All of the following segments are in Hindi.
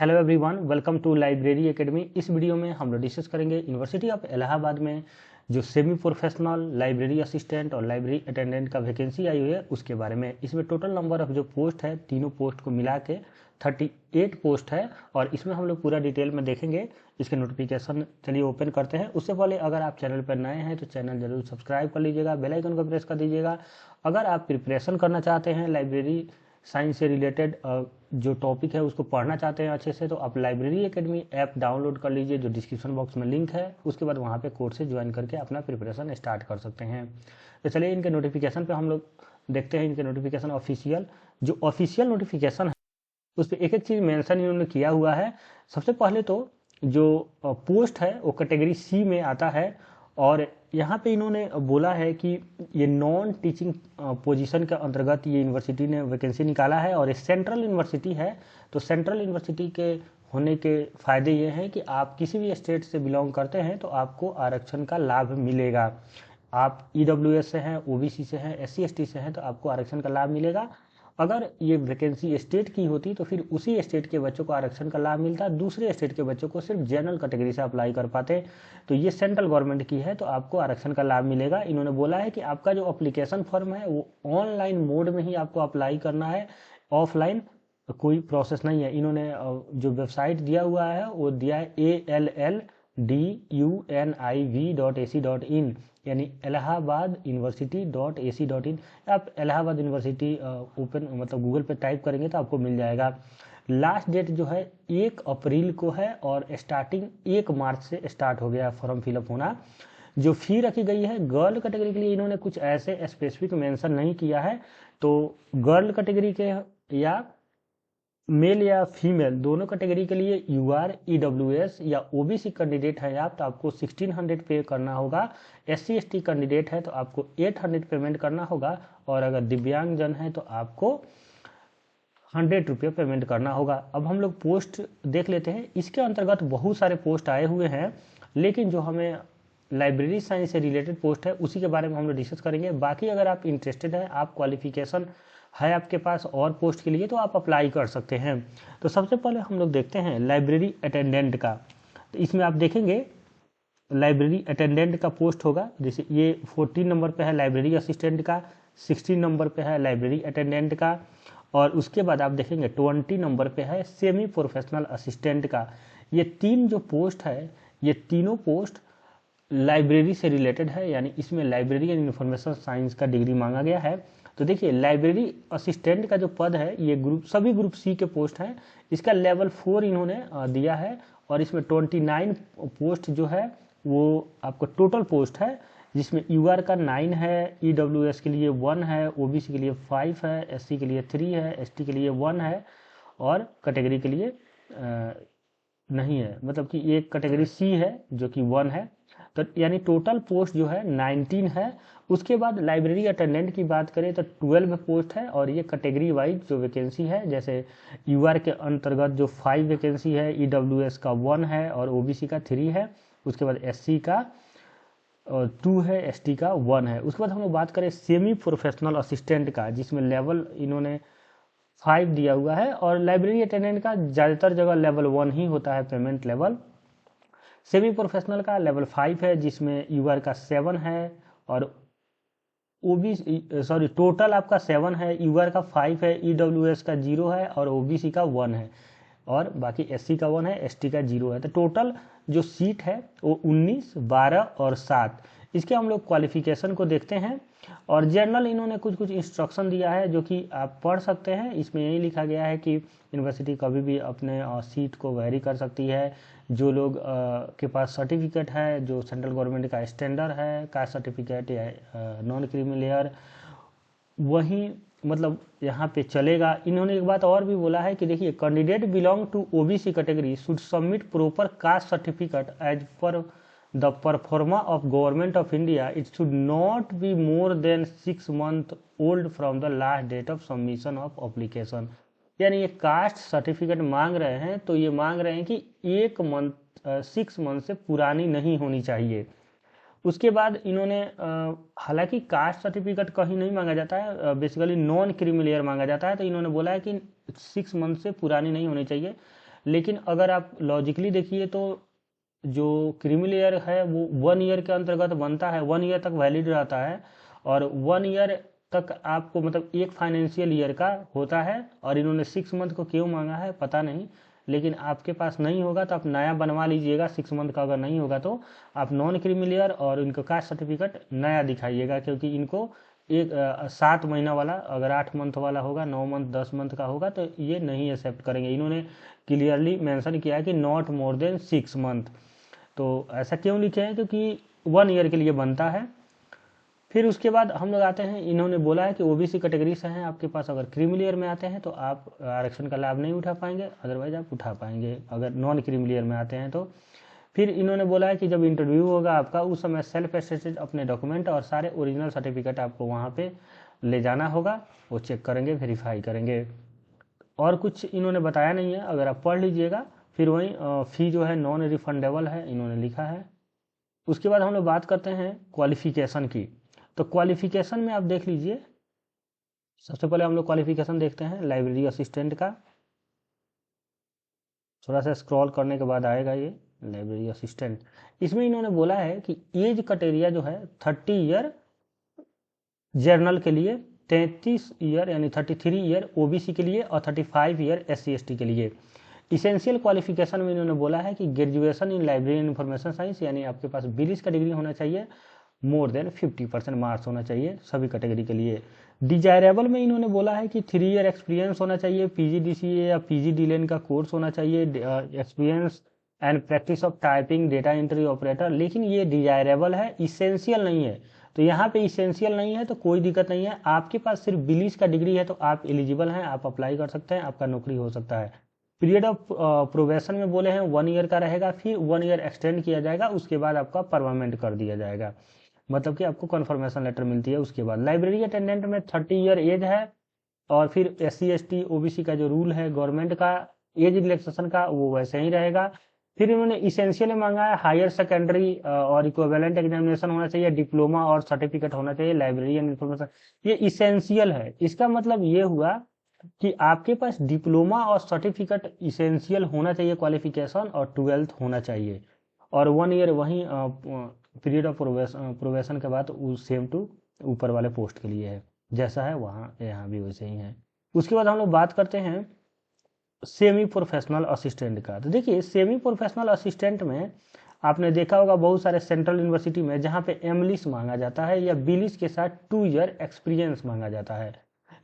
Hello everyone, welcome to library academy. इस वीडियो में हम लोग डिस्कस करेंगे यूनिवर्सिटी ऑफ इलाहाबाद में जो सेमी प्रोफेशनल लाइब्रेरी असिस्टेंट और लाइब्रेरी अटेंडेंट का वैकेंसी आई हुई है उसके बारे में। इसमें टोटल नंबर ऑफ जो पोस्ट है, तीनों पोस्ट को मिला के 38 पोस्ट है और इसमें हम लोग पूरा डिटेल में देखेंगे। इसके नोटिफिकेशन चलिए ओपन करते हैं। उससे पहले अगर आप चैनल पर नए हैं तो चैनल जरूर सब्सक्राइब कर लीजिएगा, बेल आइकन को प्रेस कर दीजिएगा। अगर आप प्रिपरेशन करना चाहते हैं लाइब्रेरी साइंस से रिलेटेड जो टॉपिक है उसको पढ़ना चाहते हैं अच्छे से, तो आप लाइब्रेरी एकेडमी ऐप डाउनलोड कर लीजिए, जो डिस्क्रिप्शन बॉक्स में लिंक है। उसके बाद वहाँ पे कोर्स से ज्वाइन करके अपना प्रिपरेशन स्टार्ट कर सकते हैं। तो चलिए इनके नोटिफिकेशन पे हम लोग देखते हैं। इनके नोटिफिकेशन ऑफिशियल जो ऑफिशियल नोटिफिकेशन है उस पर एक एक चीज़ मेंशन इन्होंने किया हुआ है। सबसे पहले तो जो पोस्ट है वो कैटेगरी सी में आता है और यहाँ पे इन्होंने बोला है कि ये नॉन टीचिंग पोजीशन के अंतर्गत ये यूनिवर्सिटी ने वैकेंसी निकाला है और ये सेंट्रल यूनिवर्सिटी है। तो सेंट्रल यूनिवर्सिटी के होने के फ़ायदे ये हैं कि आप किसी भी स्टेट से बिलोंग करते हैं तो आपको आरक्षण का लाभ मिलेगा। आप EWS से हैं, OBC से हैं, SC ST से हैं तो आपको आरक्षण का लाभ मिलेगा। अगर ये वैकेंसी स्टेट की होती तो फिर उसी स्टेट के बच्चों को आरक्षण का लाभ मिलता, दूसरे स्टेट के बच्चों को सिर्फ जनरल कैटेगरी से अप्लाई कर पाते। तो ये सेंट्रल गवर्नमेंट की है तो आपको आरक्षण का लाभ मिलेगा। इन्होंने बोला है कि आपका जो अप्लीकेशन फॉर्म है वो ऑनलाइन मोड में ही आपको अप्लाई करना है, ऑफलाइन कोई प्रोसेस नहीं है। इन्होंने जो वेबसाइट दिया हुआ है वो दिया है ALLDUNIV.ac.in, यानी इलाहाबाद यूनिवर्सिटी.ac.in। आप इलाहाबाद यूनिवर्सिटी ओपन मतलब गूगल पे टाइप करेंगे तो आपको मिल जाएगा। लास्ट डेट जो है 1 अप्रैल को है और स्टार्टिंग 1 मार्च से स्टार्ट हो गया फॉर्म फिलअप होना। जो फी रखी गई है गर्ल कैटेगरी के लिए इन्होंने कुछ ऐसे स्पेसिफिक मेंशन नहीं किया है। तो गर्ल कैटेगरी के या मेल या फीमेल दोनों कैटेगरी के लिए UR EWS या OBC कैंडिडेट है आप तो आपको 1600 पे करना होगा। SC ST कैंडिडेट है तो आपको 800 पेमेंट करना होगा और अगर दिव्यांग जन है तो आपको 100 रुपये पेमेंट करना होगा। अब हम लोग पोस्ट देख लेते हैं। इसके अंतर्गत बहुत सारे पोस्ट आए हुए हैं, लेकिन जो हमें लाइब्रेरी साइंस से रिलेटेड पोस्ट है उसी के बारे में हम लोग डिस्कस करेंगे। बाकी अगर आप इंटरेस्टेड हैं, आप क्वालिफिकेशन है आपके पास और पोस्ट के लिए तो आप अप्लाई कर सकते हैं। तो सबसे पहले हम लोग देखते हैं लाइब्रेरी अटेंडेंट का। तो इसमें आप देखेंगे लाइब्रेरी अटेंडेंट का पोस्ट होगा, जैसे ये 14 नंबर पे है लाइब्रेरी असिस्टेंट का, 16 नंबर पे है लाइब्रेरी अटेंडेंट का और उसके बाद आप देखेंगे 20 नंबर पे है सेमी प्रोफेशनल असिस्टेंट का। ये 3 जो पोस्ट है ये तीनों पोस्ट लाइब्रेरी से रिलेटेड है, यानी इसमें लाइब्रेरी एंड इंफॉर्मेशन साइंस का डिग्री मांगा गया है। तो देखिए लाइब्रेरी असिस्टेंट का जो पद है ये सभी ग्रुप सी के पोस्ट हैं। इसका लेवल 4 इन्होंने दिया है और इसमें 29 पोस्ट जो है वो आपको टोटल पोस्ट है, जिसमें UR का 9 है, EWS के लिए 1 है, OBC के लिए 5 है, SC के लिए 3 है, ST के लिए 1 है और कैटेगरी के लिए नहीं है, मतलब कि एक कैटेगरी C है जो कि 1 है। तो यानी टोटल पोस्ट जो है 19 है। उसके बाद लाइब्रेरी अटेंडेंट की बात करें तो 12 पोस्ट है और ये कैटेगरी वाइज जो वैकेंसी है, जैसे UR के अंतर्गत जो 5 वैकेंसी है, EWS का 1 है और OBC का 3 है। उसके बाद SC का 2 है, ST का 1 है। उसके बाद हम लोग बात करें सेमी प्रोफेशनल असिस्टेंट का, जिसमें लेवल इन्होंने 5 दिया हुआ है और लाइब्रेरी अटेंडेंट का ज़्यादातर जगह लेवल 1 ही होता है पेमेंट लेवल। सेमी प्रोफेशनल का लेवल 5 है जिसमें UR का 7 है और टोटल आपका 7 है, UR का 5 है, EWS का 0 है और OBC का 1 है और बाकी SC का 1 है, ST का 0 है। तो टोटल जो सीट है वो 19, 12 और 7। इसके हम लोग क्वालिफिकेशन को देखते हैं और जनरल इन्होंने कुछ कुछ इंस्ट्रक्शन दिया है जो कि आप पढ़ सकते हैं। इसमें यही लिखा गया है कि यूनिवर्सिटी कभी भी अपने सीट को वेरी कर सकती है। जो लोग के पास सर्टिफिकेट है जो सेंट्रल गवर्नमेंट का स्टैंडर्ड है, कास्ट सर्टिफिकेट या नॉन क्रीमी लेयर, वही मतलब यहाँ पे चलेगा। इन्होंने एक बात और भी बोला है कि देखिए candidate belong to OBC category should submit proper caste certificate as per the proforma of government of India. It should not be more than 6 month old from the last date of submission of application. यानी ये कास्ट सर्टिफिकेट मांग रहे हैं तो ये मांग रहे हैं कि 6 मंथ से पुरानी नहीं होनी चाहिए। उसके बाद इन्होंने हालांकि कास्ट सर्टिफिकेट कहीं नहीं मांगा जाता है, बेसिकली नॉन क्रीमी लेयर मांगा जाता है, तो इन्होंने बोला है कि 6 मंथ से पुरानी नहीं होनी चाहिए। लेकिन अगर आप लॉजिकली देखिए तो जो क्रीमी लेयर है वो 1 ईयर के अंतर्गत बनता है, 1 ईयर तक वैलिड रहता है, और 1 ईयर तक आपको मतलब एक फाइनेंशियल ईयर का होता है। और इन्होंने 6 मंथ को क्यों मांगा है पता नहीं, लेकिन आपके पास नहीं होगा तो आप नया बनवा लीजिएगा। 6 मंथ का अगर नहीं होगा तो आप नॉन क्रीमी लेयर और इनका कास्ट सर्टिफिकेट नया दिखाइएगा, क्योंकि इनको एक 7 महीना वाला, अगर 8 मंथ वाला होगा, 9 मंथ 10 मंथ का होगा तो ये नहीं एक्सेप्ट करेंगे। इन्होंने क्लियरली मेंशन किया है कि नॉट मोर देन 6 मंथ। तो ऐसा क्यों लिखे हैं, क्योंकि 1 ईयर के लिए बनता है। फिर उसके बाद हम लोग आते हैं, इन्होंने बोला है कि ओबीसी कैटेगरी से हैं आपके पास, अगर क्रीमी लेयर में आते हैं तो आप आरक्षण का लाभ नहीं उठा पाएंगे, अदरवाइज आप उठा पाएंगे अगर नॉन क्रीमी लेयर में आते हैं तो। फिर इन्होंने बोला है कि जब इंटरव्यू होगा आपका उस समय सेल्फ अटेस्टेड अपने डॉक्यूमेंट और सारे ओरिजिनल सर्टिफिकेट आपको वहाँ पे ले जाना होगा, वो चेक करेंगे, वेरीफाई करेंगे। और कुछ इन्होंने बताया नहीं है, अगर आप पढ़ लीजिएगा। फिर वही फ़ी जो है नॉन रिफंडेबल है इन्होंने लिखा है। उसके बाद हम लोग बात करते हैं क्वालिफिकेशन की। तो क्वालिफिकेशन में आप देख लीजिए, सबसे पहले हम लोग क्वालिफिकेशन देखते हैं लाइब्रेरी असिस्टेंट का। थोड़ा सा स्क्रॉल करने के बाद आएगा ये लाइब्रेरी असिस्टेंट। इसमें इन्होंने बोला है कि एज क्राइटेरिया जो है 30 ईयर जर्नल के लिए, 33 ईयर यानी 33 ईयर ओबीसी के लिए, और 35 ईयर SC/ST के लिए। इसेंशियल क्वालिफिकेशन में इन्होंने बोला है कि graduation in library and information science, यानी आपके पास 20 का डिग्री होना चाहिए, मोर देन 50% मार्क्स होना चाहिए सभी कैटेगरी के लिए। डिजायरेबल में इन्होंने बोला है कि 3 ईयर एक्सपीरियंस होना चाहिए, PGDCA या PGDLN का कोर्स होना चाहिए, experience and practice of typing data entry operator. लेकिन ये डिजायरेबल है, इसेंशियल नहीं है। तो यहाँ पे इसेंशियल नहीं है तो कोई दिक्कत नहीं है, आपके पास सिर्फ 20 का डिग्री है तो आप एलिजिबल हैं, आप अप्लाई कर सकते हैं, आपका नौकरी हो सकता है। पीरियड ऑफ प्रोबेशन में बोले हैं 1 ईयर का रहेगा, फिर 1 ईयर एक्सटेंड किया जाएगा, उसके बाद आपका परमानेंट कर दिया जाएगा, मतलब कि आपको कन्फर्मेशन लेटर मिलती है उसके बाद। लाइब्रेरी अटेंडेंट में 30 ईयर एज है, और फिर SC/ST OBC का जो रूल है गवर्नमेंट का एज रिलैक्सेशन का वो वैसे ही रहेगा। फिर इन्होंने इसेंशियल में मांगा है हायर सेकेंडरी और इक्विवेलेंट एग्जामिनेशन होना चाहिए, डिप्लोमा और सर्टिफिकेट होना चाहिए लाइब्रेरी एंड इंफॉर्मेशन। ये इसेंशियल है, इसका मतलब ये हुआ कि आपके पास डिप्लोमा और सर्टिफिकेट इसेंशियल होना चाहिए क्वालिफिकेशन, और 12th होना चाहिए, और 1 ईयर वहीं पीरियड ऑफ प्रोबेशन के बाद सेम टू ऊपर वाले पोस्ट के लिए है, जैसा है वहाँ यहाँ भी वैसे ही है। उसके बाद हम लोग बात करते हैं सेमी प्रोफेशनल असिस्टेंट का। तो देखिए सेमी प्रोफेशनल असिस्टेंट में आपने देखा होगा बहुत सारे सेंट्रल यूनिवर्सिटी में जहाँ पे एमलिस मांगा जाता है या बीलिस के साथ 2 ईयर एक्सपीरियंस मांगा जाता है।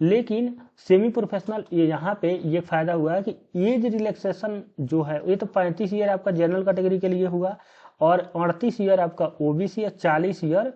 लेकिन सेमी प्रोफेशनल ये यहाँ पे ये फायदा हुआ है कि एज रिलैक्सेशन जो है ये तो 35 ईयर आपका जनरल कैटेगरी के लिए हुआ, और 38 ईयर आपका ओबीसी या 40 ईयर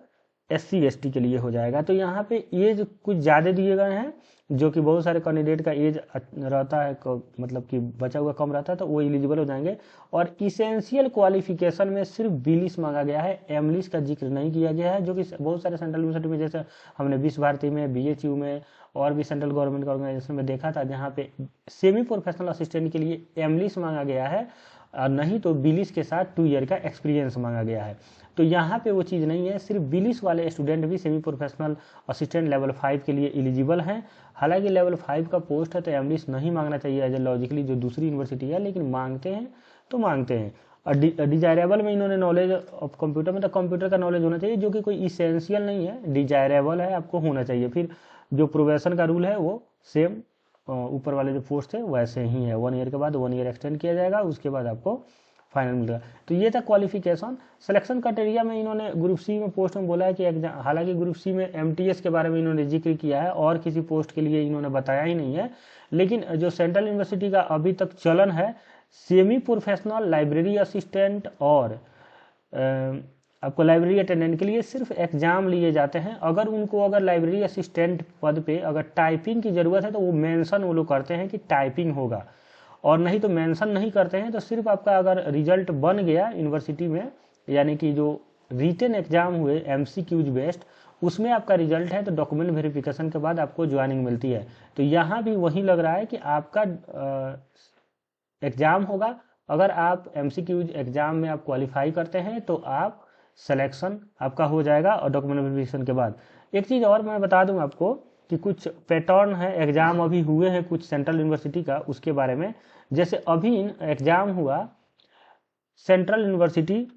SC/ST के लिए हो जाएगा। तो यहाँ पे एज कुछ ज़्यादा दिए गए हैं, जो कि बहुत सारे कैंडिडेट का एज रहता है मतलब कि बचा हुआ कम रहता है, तो वो एलिजिबल हो जाएंगे। और इसेंशियल क्वालिफिकेशन में सिर्फ बीलिस मांगा गया है, एमलिस का जिक्र नहीं किया गया है, जो कि बहुत सारे सेंट्रल यूनिवर्सिटी में, जैसे हमने विश्व भारती में, BHU में और भी सेंट्रल गवर्नमेंट ऑर्गेनाइजेशन में देखा था, जहाँ पे सेमी प्रोफेशनल असिस्टेंट के लिए एमलिस मांगा गया है, और नहीं तो बीलिस के साथ 2 ईयर का एक्सपीरियंस मांगा गया है। तो यहाँ पे वो चीज़ नहीं है, सिर्फ बीलिस वाले स्टूडेंट भी सेमी प्रोफेशनल असिस्टेंट लेवल 5 के लिए एलिजिबल हैं। हालांकि लेवल 5 का पोस्ट है तो एमलिस नहीं मांगना चाहिए एज ए लॉजिकली जो दूसरी यूनिवर्सिटी है, लेकिन मांगते हैं तो मांगते हैं। और डिजायरेबल में इन्होंने नॉलेज ऑफ कंप्यूटर, मतलब कंप्यूटर का नॉलेज होना चाहिए, जो कि कोई इसेंशियल नहीं है, डिजायरेबल है, आपको होना चाहिए। फिर जो प्रोबेशन का रूल है वो सेम ऊपर वाले जो पोस्ट है वैसे ही है, 1 ईयर के बाद 1 ईयर एक्सटेंड किया जाएगा, उसके बाद आपको फाइनल मिलेगा। तो ये था क्वालिफिकेशन। सिलेक्शन क्राइटेरिया में इन्होंने ग्रुप सी में पोस्ट में बोला है कि एग्जाम, हालांकि ग्रुप सी में MTS के बारे में इन्होंने जिक्र किया है और किसी पोस्ट के लिए इन्होंने बताया ही नहीं है। लेकिन जो सेंट्रल यूनिवर्सिटी का अभी तक चलन है, सेमी प्रोफेशनल लाइब्रेरी असिस्टेंट और आपको लाइब्रेरी अटेंडेंट के लिए सिर्फ एग्जाम लिए जाते हैं। अगर लाइब्रेरी असिस्टेंट पद पे अगर टाइपिंग की ज़रूरत है तो वो मेंशन वो लोग करते हैं कि टाइपिंग होगा, और नहीं तो मेंशन नहीं करते हैं। तो सिर्फ आपका अगर रिजल्ट बन गया यूनिवर्सिटी में, यानी कि जो रिटन एग्जाम हुए MCQs बेस्ड, उसमें आपका रिजल्ट है तो डॉक्यूमेंट वेरिफिकेशन के बाद आपको ज्वाइनिंग मिलती है। तो यहाँ भी वही लग रहा है कि आपका एग्ज़ाम होगा, अगर आप MCQs एग्ज़ाम में आप क्वालिफाई करते हैं तो आप सिलेक्शन आपका हो जाएगा, और डॉक्यूमेंट वेरिफिकेशन के बाद। एक चीज़ और मैं बता दूं आपको कि कुछ पैटर्न है, एग्जाम अभी हुए हैं कुछ सेंट्रल यूनिवर्सिटी का, उसके बारे में। जैसे अभी एग्जाम हुआ सेंट्रल यूनिवर्सिटी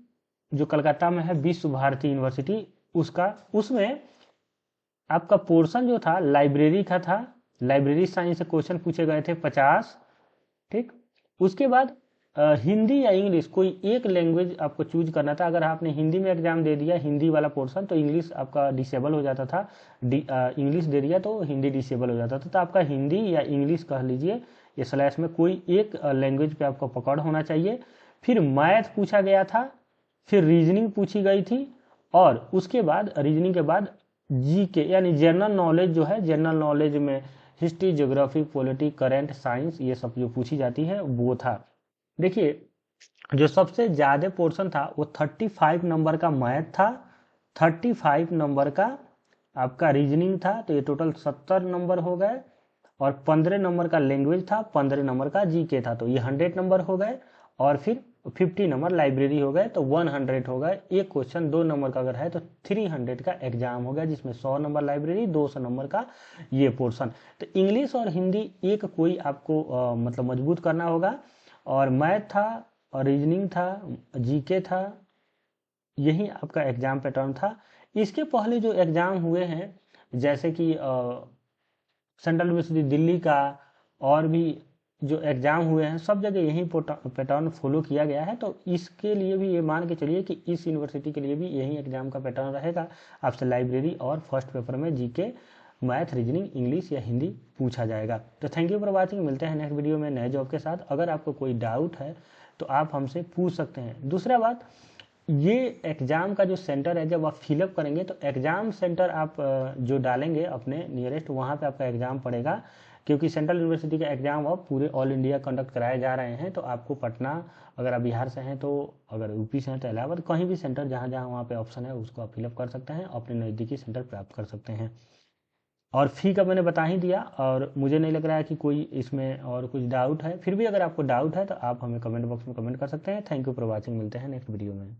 जो कलकत्ता में है, विश्व भारती यूनिवर्सिटी, उसका, उसमें आपका पोर्शन जो था लाइब्रेरी का था। लाइब्रेरी साइंस से क्वेश्चन पूछे गए थे 50, ठीक। उसके बाद हिंदी या इंग्लिश कोई एक लैंग्वेज आपको चूज करना था। अगर आपने हिंदी में एग्जाम दे दिया हिंदी वाला पोर्शन तो इंग्लिश आपका डिसेबल हो जाता था, इंग्लिश दे दिया तो हिंदी डिसेबल हो जाता था। तो आपका हिंदी या इंग्लिश कह लीजिए, ये स्लैश में कोई एक लैंग्वेज पे आपको पकड़ होना चाहिए। फिर मैथ पूछा गया था, फिर रीजनिंग पूछी गई थी, और उसके बाद रीजनिंग के बाद जीके यानी जनरल नॉलेज जो है, जनरल नॉलेज में history, geography, polity, current, science, ये सब जो पूछी जाती है वो था। देखिए जो सबसे ज़्यादा पोर्शन था वो 35 नंबर का मैथ था, 35 नंबर का आपका रीजनिंग था, तो ये टोटल 70 नंबर हो गए, और 15 नंबर का लैंग्वेज था, 15 नंबर का जीके था, तो ये 100 नंबर हो गए, और फिर 50 नंबर लाइब्रेरी हो गए, तो 100 हो गए। एक क्वेश्चन 2 नंबर का अगर है तो 300 का एग्जाम हो गया, जिसमें 100 नंबर लाइब्रेरी, 200 नंबर का ये पोर्शन। तो इंग्लिश और हिंदी एक कोई आपको मतलब मजबूत करना होगा, और मैथ था, और रीजनिंग था, जीके था, यही आपका एग्जाम पैटर्न था। इसके पहले जो एग्जाम हुए हैं, जैसे कि सेंट्रल यूनिवर्सिटी दिल्ली का, और भी जो एग्जाम हुए हैं, सब जगह यही पैटर्न फॉलो किया गया है। तो इसके लिए भी ये मान के चलिए कि इस यूनिवर्सिटी के लिए भी यही एग्जाम का पैटर्न रहेगा। आपसे लाइब्रेरी और फर्स्ट पेपर में जीके, मैथ, रीजनिंग, इंग्लिश या हिंदी पूछा जाएगा। तो थैंक यू फॉर वॉचिंग, मिलते हैं नेक्स्ट वीडियो में नए जॉब के साथ। अगर आपको कोई डाउट है तो आप हमसे पूछ सकते हैं। दूसरा बात, ये एग्ज़ाम का जो सेंटर है, जब आप फिलअप करेंगे तो एग्ज़ाम सेंटर आप जो डालेंगे अपने नियरेस्ट, वहाँ पे आपका एग्ज़ाम पड़ेगा, क्योंकि सेंट्रल यूनिवर्सिटी का एग्ज़ाम अब पूरे ऑल इंडिया कंडक्ट कराए जा रहे हैं। तो आपको पटना, अगर आप बिहार से हैं तो, अगर यूपी से हैं तो इलाहाबाद, कहीं भी सेंटर जहाँ जहाँ वहाँ पे ऑप्शन है उसको आप फिलअप कर सकते हैं, अपने नज़दीकी सेंटर प्राप्त कर सकते हैं। और फ़ी का मैंने बता ही दिया, और मुझे नहीं लग रहा है कि कोई इसमें और कुछ डाउट है। फिर भी अगर आपको डाउट है तो आप हमें कमेंट बॉक्स में कमेंट कर सकते हैं। थैंक यू फॉर वॉचिंग, मिलते हैं नेक्स्ट वीडियो में।